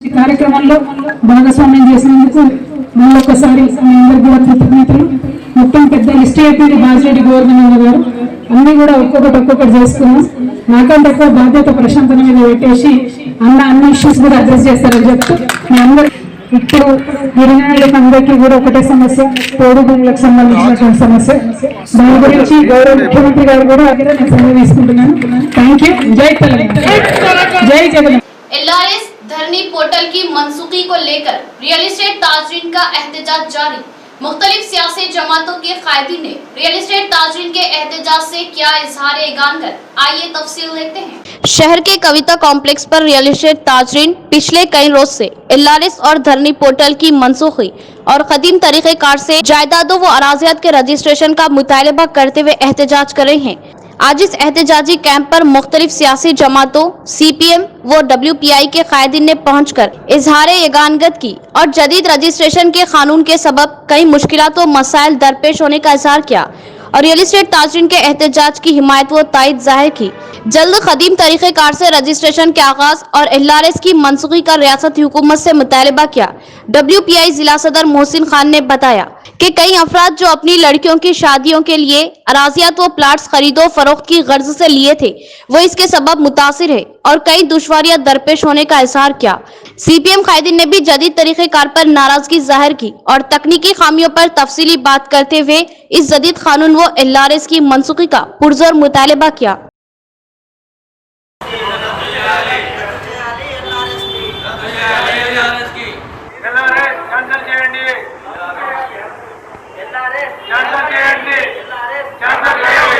కార్యక్రమంలో భాగస్వామ్యం చేసినందుకు మళ్ళొకసారి మీ అందరికీ కూడా కృతజ్ఞతలు। మొత్తం పెద్ద లిస్ట్ అయిపోయింది బాజిరెడ్డి గోవర్ధన్ గారు, అన్నీ కూడా ఒక్కొక్కటి చేసుకున్నాం। నాకంటే ఎక్కువ బాధ్యత ప్రశాంతన మీద పెట్టేసి అన్ని ఇష్యూస్ కూడా అడ్రస్ చేస్తారని చెప్తూ మీ అందరూ ఇప్పుడు గిరిజనులకు అందరికీ కూడా ఒకటే సమస్య, పోడు భూములకు సంబంధించినటువంటి సమస్య। దాని గురించి గౌరవ ముఖ్యమంత్రి గారు కూడా నేను సెలవు తీసుకుంటున్నాను। Thank you. జై తెలంగాణ, జై జగన్। एल.आर.एस धरनी पोर्टल की मनसूखी को लेकर रियल एस्टेट ताजरीन का एहतजाज जारी। मुख्तलिफ सियासी जमातों के कायदीन ने रियल एस्टेट ताजरीन के एहतजाज से क्या इजहार एगान कर, आइए तफसील देखते हैं। शहर के कविता कॉम्प्लेक्स पर रियल एस्टेट ताजरीन पिछले कई रोज से एल.आर.एस और धरनी पोर्टल की मनसूखी और कदीम तरीक़ेकार से जायदादों व अराजियात के रजिस्ट्रेशन का मुतालबा करते हुए एहतजाज कर रहे हैं। आज इस एहतजाजी कैंप पर मुख्तलिफ सियासी जमातों, CPM व WPI के कायदीन ने पहुंचकर इजहार यगानगत की और जदीद रजिस्ट्रेशन के कानून के सबब कई मुश्किलात व मसाइल दरपेश होने का इजहार किया और रियल एस्टेट ताजरीन के एहतजाज की हिमायत व तायद जाहिर की। जल्द कदीम तरीक़ेकार से रजिस्ट्रेशन के आगाज और एल.आर.एस की मनसूखी का रियासती हुकूमत से मुतालबा किया। WPI जिला सदर मोहसिन खान ने बताया कि कई अफराद जो अपनी लड़कियों की शादियों के लिए अराजियात व प्लाट्स खरीदो फरोख्त की गर्ज से लिए थे, वो इसके सबब मुतासिर है और कई दुश्वारियां दरपेश होने का इजहार किया। CPM कायदीन ने भी जदीद तरीक़ेकार पर नाराजगी जाहिर की और तकनीकी खामियों पर तफसीली बात करते हुए इस जदीद कानून व एल.आर.एस की मनसूखी का पुरजोर मुतालबा किया। క్యాన్సల్ చేయండి, క్యాన్సల్ చేయండి, క్యాన్సల్ చేయండి।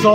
100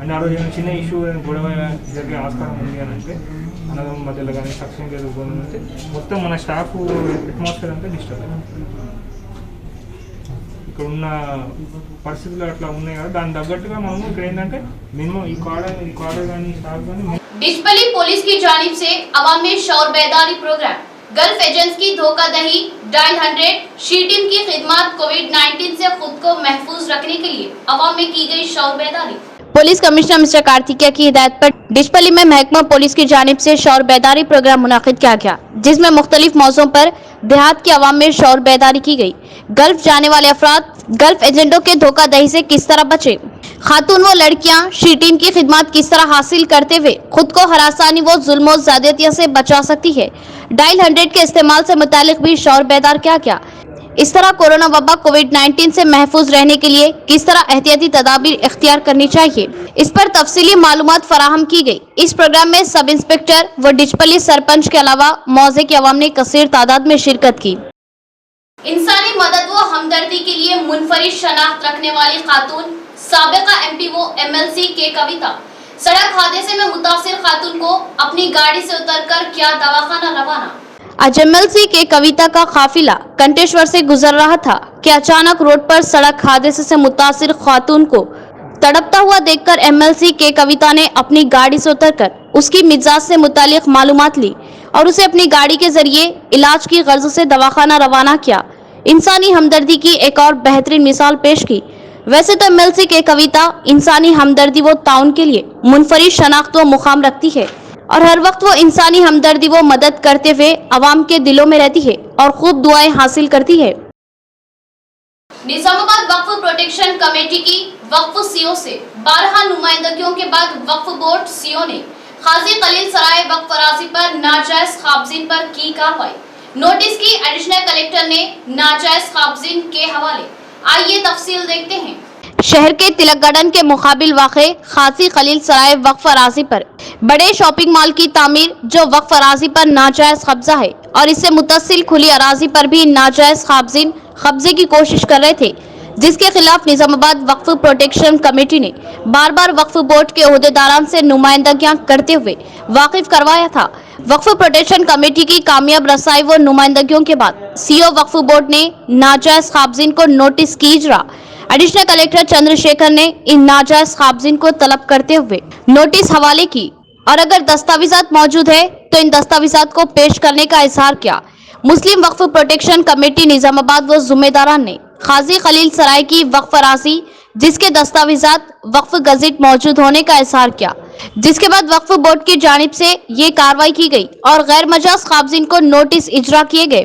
అండ్ ఆ రోజు ఏమైనా చిన్న ఇష్యూ గొడవ జరిగే ఆస్కారం ఉంది అని అంటే అన్నదమ్ముల మధ్యలో కానీ సక్సెస్ జరుగుతుందంటే మొత్తం మన స్టాఫ్ అట్మాస్ఫియర్ అంతా డిస్టర్బ్ అయింది. ఇక్కడ ఉన్న పరిస్థితులు అట్లా ఉన్నాయి కదా, దాని తగ్గట్టుగా మనము ఇక్కడ ఏంటంటే మినిమం ఈ కార్డర్ కానీ స్టాఫ్ కానీ. डिशपली पुलिस की जानिब से अवाम में शौर बेदारी प्रोग्राम, गल्फ एजेंट्स की धोखाधड़ी, डायल 100 शी टीम की खिदमत, कोविड-19 से खुद को महफूज रखने के लिए अवाम में की गई शौर बेदारी. पुलिस कमिश्नर मिस्टर कार्तिकेय की हिदायत पर डिशपली में महकमा पुलिस की जानिब से शौर बेदारी प्रोग्राम मुनाकिद किया गया, जिसमें मुख्तलिफ मौज़ों पर देहात की आवाम में शौर बेदारी की गई. गल्फ जाने वाले अफराद गल्फ एजेंटों के धोखाधड़ी से किस तरह बचे, खातून व लड़कियां शी टीम की खिदमत किस तरह हासिल करते हुए खुद को हरासानी व जुल्म व ज़्यादतियों से बचा सकती है. डायल 100 के इस्तेमाल से मुतालिक भी शौर बेदार किया गया. इस तरह कोरोना वबा कोविड-19 से महफूज रहने के लिए किस तरह एहतियाती तदाबीर इख्तियार करनी चाहिए, इस पर तफसीली मालूमात फराहम की गई. इस प्रोग्राम में सब इंस्पेक्टर व डिशपली सरपंच के अलावा मौजे की आवाम ने कसीर तादाद में शिरकत की. इंसानी मदद व हमदर्दी के लिए मुनफरिद शनाख्त रखने वाली खातून साबिका MP वो MLC के कविता, सड़क हादसे में मुतासिर खातून को अपनी गाड़ी से उतरकर किया दवाखाना रवाना. आज MLC के कविता का काफिला कंटेश्वर से गुजर रहा था कि अचानक रोड पर सड़क हादसे से मुतासिर खातून को तड़पता हुआ देखकर MLC के कविता ने अपनी गाड़ी से उतरकर उसकी मिजाज से मुतालिक मालूमात ली और उसे अपनी गाड़ी के जरिए इलाज की गर्ज से दवाखाना रवाना किया. इंसानी हमदर्दी की एक और बेहतरीन मिसाल पेश की. वैसे तो MLC के कविता इंसानी हमदर्दी व ताउन के लिए मुनफरिद शनाख्त व मुकाम रखती है और हर वक्त वो इंसानी हमदर्दी व मदद करते हुए अवाम के दिलों में रहती है और खूब दुआएं हासिल करती है. निजामाबाद वक्फ प्रोटेक्शन कमेटी की वक्फ सीओ से 12 नुमाइंदगियों के बाद वक्फ बोर्ड सीओ ने खाजी खलील सराय वक्फ अराजी पर नाजायज खाबजीन पर की कार्रवाई। नोटिस की एडिशनल कलेक्टर ने नाजायज खाबजीन के हवाले। आइए तफसील देखते हैं। शहर के तिलक गार्डन के मुकाबिल वाक़े खाजी खलील सराय वक्फ अराजी पर बड़े शॉपिंग मॉल की तामीर जो वक्फ अराजी पर नाजायज कब्जा है और इससे मुतसिल खुली अराजी पर भी नाजायज खाबजीन कब्जे की कोशिश कर रहे थे, जिसके खिलाफ निजामाबाद वक्फ प्रोटेक्शन कमेटी ने बार बार वक्फ बोर्ड के ओहदेदारान से नुमाइंदगियां करते हुए वाकिफ करवाया था। वक्फ प्रोटेक्शन कमेटी की कामयाब रसाई व नुमाइंदगियों के बाद सीओ वक्फ बोर्ड ने नाजायज खाबजीन को नोटिस की इजरा। एडिशनल कलेक्टर चंद्रशेखर ने इन नाजायज खाबजीन को तलब करते हुए नोटिस हवाले की और अगर दस्तावेजात मौजूद है तो इन दस्तावेजात को पेश करने का इजहार किया। मुस्लिम वक्फ प्रोटेक्शन कमेटी निजामाबाद व जुम्मेदारान ने खाजी खलील सराय की वक्फ अराजी जिसके दस्तावेजात वक्फ गज़ेट मौजूद होने का इजहार किया, जिसके बाद वक्फ बोर्ड की जानिब से ये कार्रवाई की गई और गैर मजाज खाबजीन को नोटिस इजरा किए गए।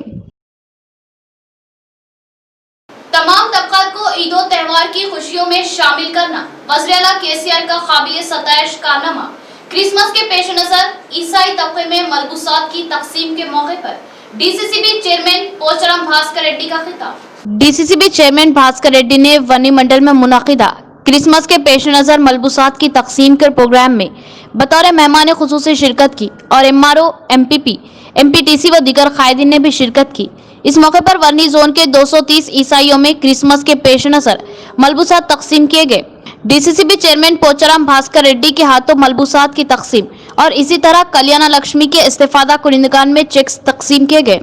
तमाम तबकात को ईद उल त्योहार की खुशियों में शामिल करना वज़ीर-ए-आला केसीआर का काबिल सताइश कारनामा। क्रिसमस के पेश नजर ईसाई तबके में मलबूसात की तकसीम के मौके पर डीसीसीबी चेयरमैन पोचाराम भास्कर रेड्डी का खिताब। डीसीसीबी चेयरमैन भास्कर रेड्डी ने वनी मंडल में मुनाकिदा क्रिसमस के पेश नजर मलबूसात की तकसीम के प्रोग्राम में बतौर मेहमान खुसूसी शिरकत की और MRO, MPP, MPTC व दीगर कायदीन ने भी शिरकत की। इस मौके पर वर्नी जोन के 230 ईसाइयों में क्रिसमस के पेश नजर मलबूसात तकसीम किए गए। डीसीसीबी चेयरमैन पोचाराम भास्कर रेड्डी के हाथों मलबूसात की तकसीम और इसी तरह कल्याण लक्ष्मी के इस्तेफादा कुनिंदगान में चेक्स तकसीम किए गए।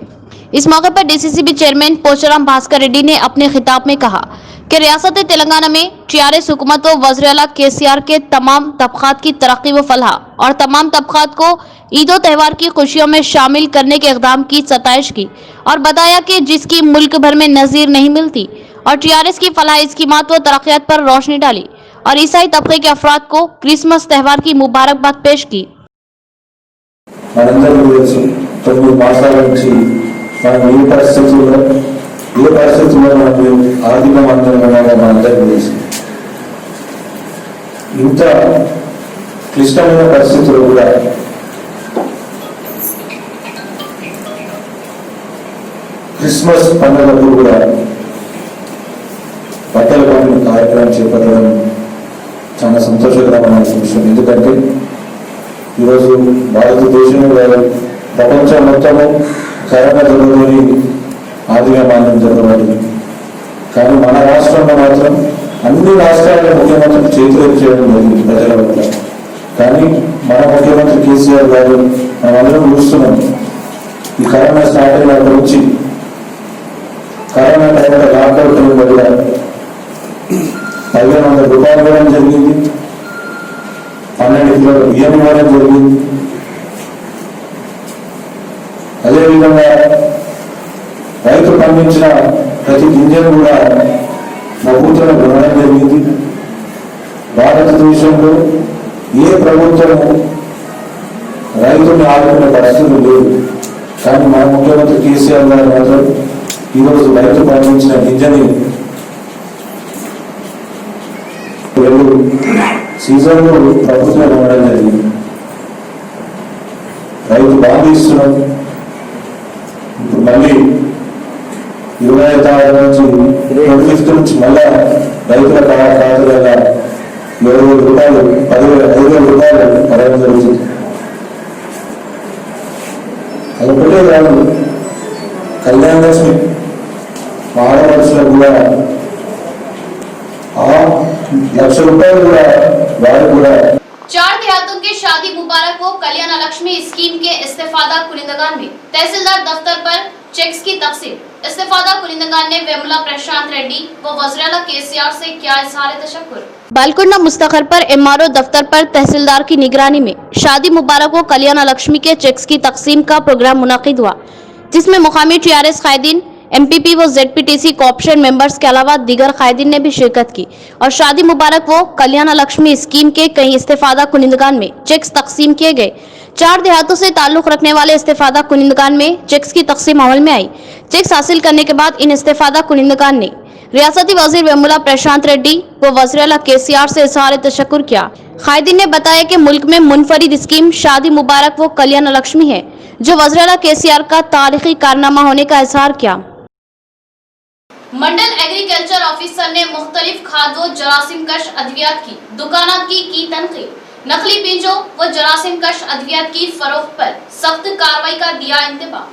इस मौके पर डीसीसीबी चेयरमैन पोचाराम भास्कर रेड्डी ने अपने खिताब में कहा कि रियासत तेलंगाना में टीआरएस हुकूमत व वज़ीर-ए-आला केसीआर के तमाम तबकात की तरक्की व फलाह और तमाम तबकात को ईद उल त्योहार की खुशियों में शामिल करने के इक़दाम की सताइश की और बताया कि जिसकी मुल्क भर में नज़ीर नहीं मिलती और टीआरएस की फलाह स्कीमात व तरक्यात पर रोशनी डाली और ईसाई तबके के अफराद को क्रिसमस त्यौहार की मुबारकबाद पेश की। ఇంత క్లిష్టమైన పరిస్థితుల్లో కూడా క్రిస్మస్ పండుగప్పుడు కూడా బట్టల పండుగ కార్యక్రమం చేపట్టడం చాలా సంతోషకరమైన విషయం. ఎందుకంటే ఈరోజు భారతదేశంలో కాదు ప్రపంచం మొత్తము కరోనా జరుగుతుంది, ఆర్థిక మాంద్యం జరగబడింది. కానీ మన రాష్ట్రంలో మాత్రం అన్ని రాష్ట్రాల ముఖ్యమంత్రులు చేతులు చేయడం జరిగింది ప్రజల వల్ల. కానీ మన ముఖ్యమంత్రి కేసీఆర్ గారు మనమందరం చూస్తున్నాం. ఈ కరోనా స్టార్ట్ అయినప్పటి నుంచి కరోనా టైంలో లాక్డౌన్ టైం వల్ల 1500 రూపాయలు ఇవ్వడం జరిగింది, 12 కిలోల బియ్యం ఇవ్వడం జరిగింది. అదేవిధంగా రైతు పండించిన ప్రతి గింజను కూడా ప్రభుత్వం కొనడం జరిగింది. భారతదేశంలో ఏ ప్రభుత్వము రైతుని ఆదుకునే పరిస్థితులు లేవు. కానీ మన ముఖ్యమంత్రి కేసీఆర్ గారు మాత్రం ఈరోజు రైతు పండించిన గింజని 2 సీజన్లు ప్రభుత్వం కొనడం జరిగింది. రైతు బాగా ఇస్తున్నాం. ఇప్పుడు మళ్ళీ 25వ తారీఖు నుంచి 25 నుంచి మళ్ళా రైతుల ఖాతాలలో 7,000 రూపాయలు 5,000 రూపాయలు పడడం జరుగుతుంది. అదొకటే కాదు, కళ్యాణ లక్ష్మి ఆడపడుచులకు కూడా 1,00,000 రూపాయలు కూడా వారు కూడా 4 देहातों के शादी मुबारक को कल्याण लक्ष्मी स्कीम के इस्तेफादा कुनिंदगान में तहसीलदार दफ्तर पर चेक्स की तकसीम। इस्तेफादा कुनिंदगान ने वेमुला प्रशांत रेड्डी व वज़ीर-ए-आला केसीआर से किया इज़हार तशक्कुर। बालकुंडा मुस्तखर पर MRO दफ्तर पर तहसीलदार की निगरानी में शादी मुबारक व कल्याण लक्ष्मी के चेक्स की तकसीम का प्रोग्राम मुनाकिद हुआ, जिसमें मुकामी टीआरएस कायदीन, MPP व ZPTC कॉर्पोरेशन मेंबर्स के अलावा दीगर कायदीन ने भी शिरकत की और शादी मुबारक व कल्याण लक्ष्मी स्कीम के कई इस्तेफादा कुनिंदगान में चेक्स तकसीम किए गए। 4 देहातों से ताल्लुक रखने वाले इस्तेफादा कुनिंदगान में चेक्स की तकसीम अमल में आई। चेक्स हासिल करने के बाद इन इस्तेफादा कुनिंदगान ने रियासती वजीर वेमुला प्रशांत रेड्डी व वज़ीर-ए-आला KCR से इज़हार तशक्कुर किया। कायदीन ने बताया कि मुल्क में मुनफरिद स्कीम शादी मुबारक व कल्याण लक्ष्मी है, जो वज़ीर-ए-आला KCR का तारीखी कारनामा होने का इज़हार किया। मंडल एग्रीकल्चर ऑफिसर ने मुख्तलिफ खाद व जरासीम कश अद्वियात की दुकानात की तनकीद। नकली बीजों व जरासीम कश अद्वियात की फरोख्त पर सख्त कार्रवाई का दिया इंतबाह।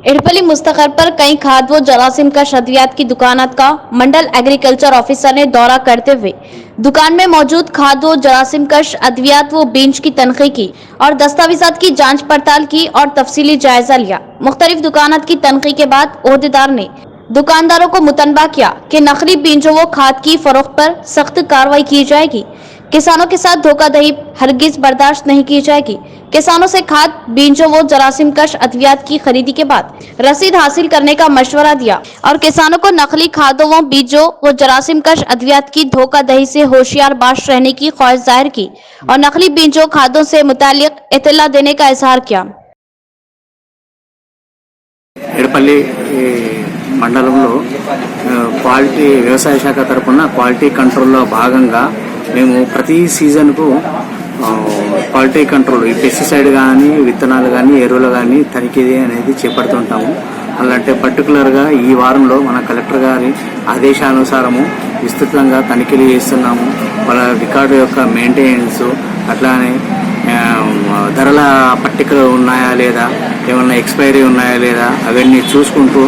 इरपली मुस्तकर पर कई खाद व जरासीम कश अद्वियात की दुकानात का मंडल एग्रीकल्चर ऑफिसर ने दौरा करते हुए दुकान में मौजूद खाद व जरासीम कश अद्वियात व बीज की तनकीद की और दस्तावेजात की जांच पड़ताल की और तफसीली जायजा लिया। मुख्तलिफ दुकानात की तनकीद के बाद ओहदेदार ने दुकानदारों को मुतनबा किया कि नकली बीजों व खाद की फरोख्त पर सख्त कार्रवाई की जाएगी। किसानों के साथ धोखाधड़ी हरगिज बर्दाश्त नहीं की जाएगी। किसानों से खाद बीजों व जरासीम कश अद्वियात की खरीदी के बाद रसीद हासिल करने का मशवरा दिया और किसानों को नकली खादों व बीजों व जरासीम कश अद्वियात की धोखाधड़ी से होशियार बाश रहने की ख्वाहिश जाहिर की और नकली बीजों खादों से मुतालिक इत्तला देने का इज़हार किया। ఎడపల్లి మండలంలో క్వాలిటీ వ్యవసాయ శాఖ తరపున క్వాలిటీ కంట్రోల్లో భాగంగా మేము ప్రతి సీజన్కు క్వాలిటీ కంట్రోల్ ఈ పెస్టిసైడ్ కానీ విత్తనాలు కానీ ఎరువులు కానీ తనిఖీ అనేది చేపడుతుంటాము. అలాంటి పర్టికులర్గా ఈ వారంలో మన కలెక్టర్ గారి ఆదేశానుసారము విస్తృతంగా తనిఖీలు చేస్తున్నాము. వాళ్ళ రికార్డు యొక్క మెయింటెనెన్స్, అట్లానే ధరల పట్టికలు ఉన్నాయా లేదా, ఏమన్నా ఎక్స్పైరీ ఉన్నాయా లేదా అవన్నీ చూసుకుంటూ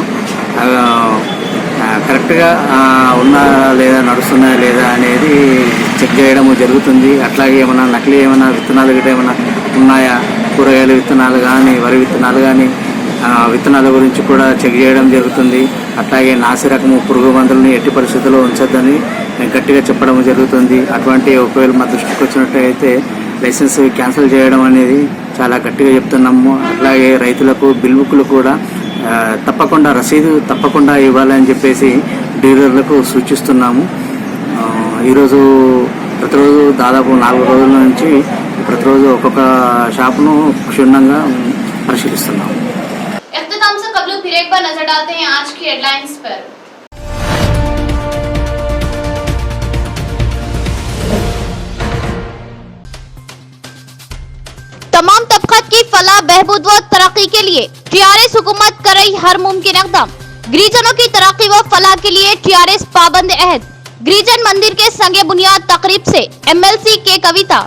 కరెక్ట్గా ఉన్నాయా లేదా, నడుస్తున్నాయా లేదా అనేది చెక్ చేయడం జరుగుతుంది. అట్లాగే ఏమైనా నకిలీ ఏమైనా విత్తనాలు గిట్ట ఏమైనా ఉన్నాయా, కూరగాయల విత్తనాలు కానీ వరి విత్తనాలు కానీ విత్తనాల గురించి కూడా చెక్ చేయడం జరుగుతుంది. అట్లాగే నాసి రకము పురుగు మందులని ఎట్టి పరిస్థితుల్లో ఉంచొద్దని గట్టిగా చెప్పడం జరుగుతుంది. అటువంటి ఒకవేళ మా దృష్టికి వచ్చినట్టయితే లైసెన్స్ క్యాన్సిల్ చేయడం అనేది చాలా గట్టిగా చెప్తున్నాము. అట్లాగే రైతులకు బిల్ బుక్లు కూడా తప్పకుండా రసీదు తప్పకుండా ఇవ్వాలని చెప్పేసి డీలర్లకు సూచిస్తున్నాము. ఈరోజు ప్రతిరోజు దాదాపు 4 రోజుల నుంచి ప్రతిరోజు ఒక్కొక్క షాపును క్షుణ్ణంగా పరిశీలిస్తున్నాము. इख्तिताम से कबल फिर एक बार नजर डालते हैं आज की हेडलाइंस पर। तमाम तबक़ात की फलाह बहबूद व तरक्की के लिए TRS हुकूमत कर रही हर मुमकिन इक़दाम। गिरिजनों की तरक्की व फलाह के लिए TRS पाबंद अहद। गिरिजन मंदिर के संगे बुनियाद तकरीब से MLC के कविता।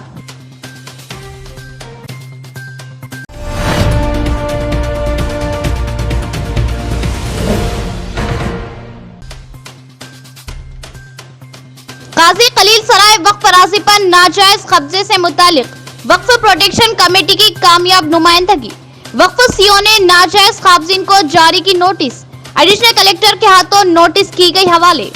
काजी खलील सराय वक्फ अराज़ी पर नाजायज कब्जे से मुतालिक वक्फ प्रोटेक्शन कमेटी की कामयाब नुमाइंदगी। वक्फ सीओ ने नाजायज काबजीन को जारी की नोटिस। एडिशनल कलेक्टर के हाथों नोटिस की गई हवाले।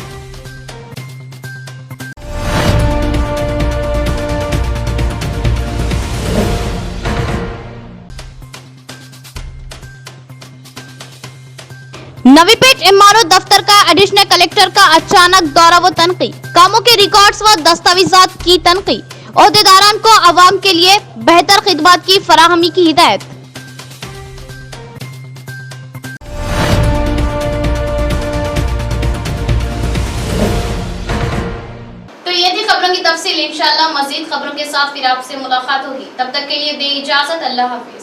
नवीपेट MRO दफ्तर का एडिशनल कलेक्टर का अचानक दौरा व तनकी। कामों के रिकॉर्ड्स व दस्तावेजात की तनकी। ओहदेदारान को अवाम के लिए बेहतर खिदमत की फराहमी की हिदायत। तो ये थी खबरों की तफसील। इंशाअल्लाह मजीद खबरों के साथ फिर आपसे मुलाकात होगी। तब तक के लिए दे इजाजत। अल्लाह हाफिज।